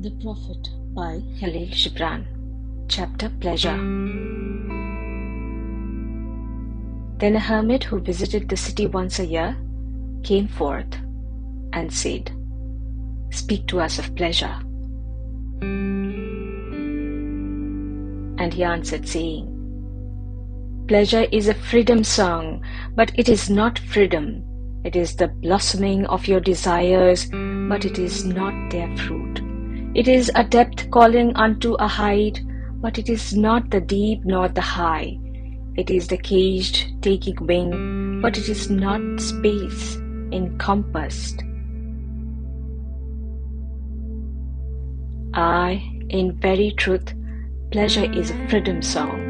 The Prophet by Kahlil Gibran. Chapter Pleasure. Then a hermit who visited the city once a year came forth and said, "Speak to us of pleasure." And he answered, saying, "Pleasure is a freedom song, but it is not freedom. It is the blossoming of your desires, but it is not their fruit. It is a depth calling unto a height, but it is not the deep nor the high. It is the caged taking wing, but it is not space encompassed. Aye, in very truth, pleasure is a freedom song,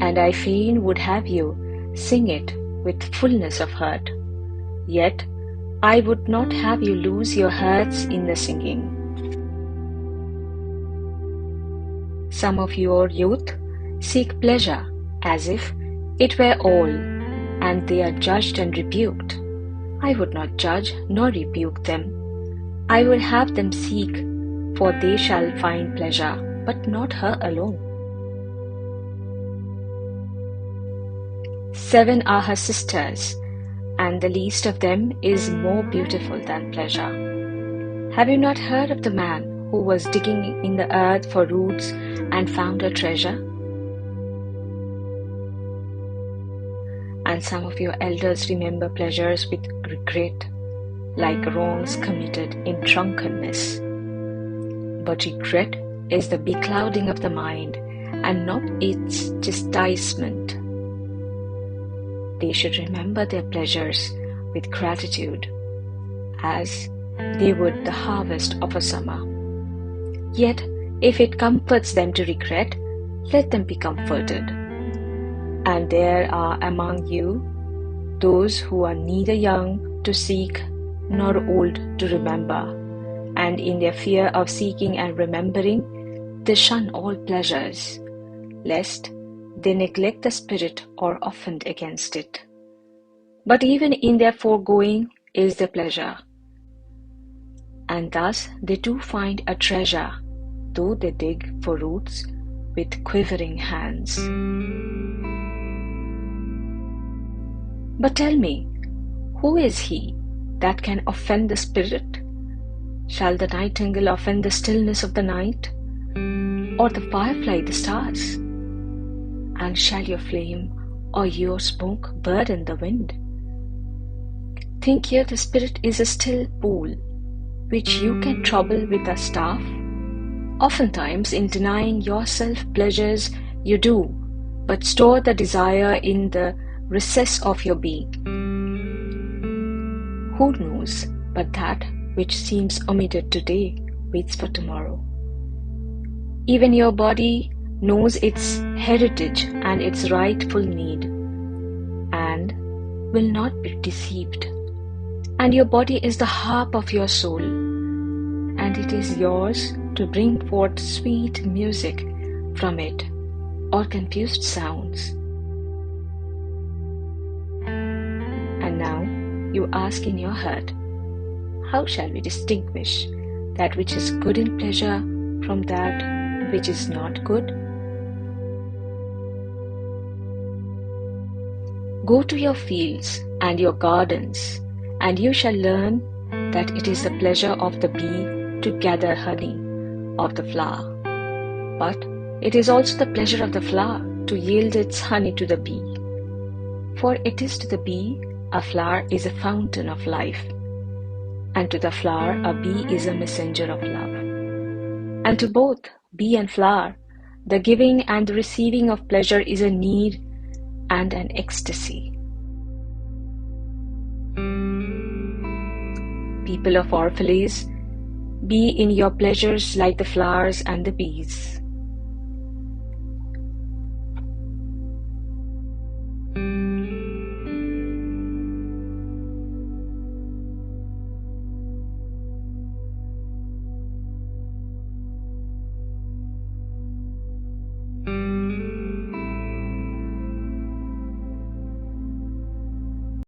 and I fain would have you sing it with fullness of heart. Yet I would not have you lose your hearts in the singing. Some of your youth seek pleasure as if it were all, and they are judged and rebuked. I would not judge nor rebuke them. I will have them seek, for they shall find pleasure, but not her alone. 7 are her sisters, and the least of them is more beautiful than pleasure. Have you not heard of the man who was digging in the earth for roots and found a treasure? And some of your elders remember pleasures with regret, like wrongs committed in drunkenness. But regret is the beclouding of the mind, and not its chastisement. They should remember their pleasures with gratitude, as they would the harvest of a summer. Yet, if it comforts them to regret, let them be comforted. And there are among you those who are neither young to seek nor old to remember, and in their fear of seeking and remembering, they shun all pleasures, lest they neglect the spirit or offend against it. But even in their foregoing is the pleasure, and thus they do find a treasure, though they dig for roots with quivering hands. But tell me, who is he that can offend the spirit? Shall the nightingale offend the stillness of the night, or the firefly the stars? And shall your flame or your smoke burden the wind? Think ye the spirit is a still pool, which you can trouble with a staff? Oftentimes in denying yourself pleasures you do, but store the desire in the recess of your being. Who knows but that which seems omitted today waits for tomorrow? Even your body knows its heritage and its rightful need, and will not be deceived. And your body is the harp of your soul, and it is yours to bring forth sweet music from it, or confused sounds. And now you ask in your heart, how shall we distinguish that which is good in pleasure from that which is not good? Go to your fields and your gardens, and you shall learn that it is the pleasure of the bee to gather honey of the flower, but it is also the pleasure of the flower to yield its honey to the bee. For it is to the bee a flower is a fountain of life, and to the flower a bee is a messenger of love. And to both bee and flower, the giving and the receiving of pleasure is a need and an ecstasy. People of Orphalese, be in your pleasures like the flowers and the bees.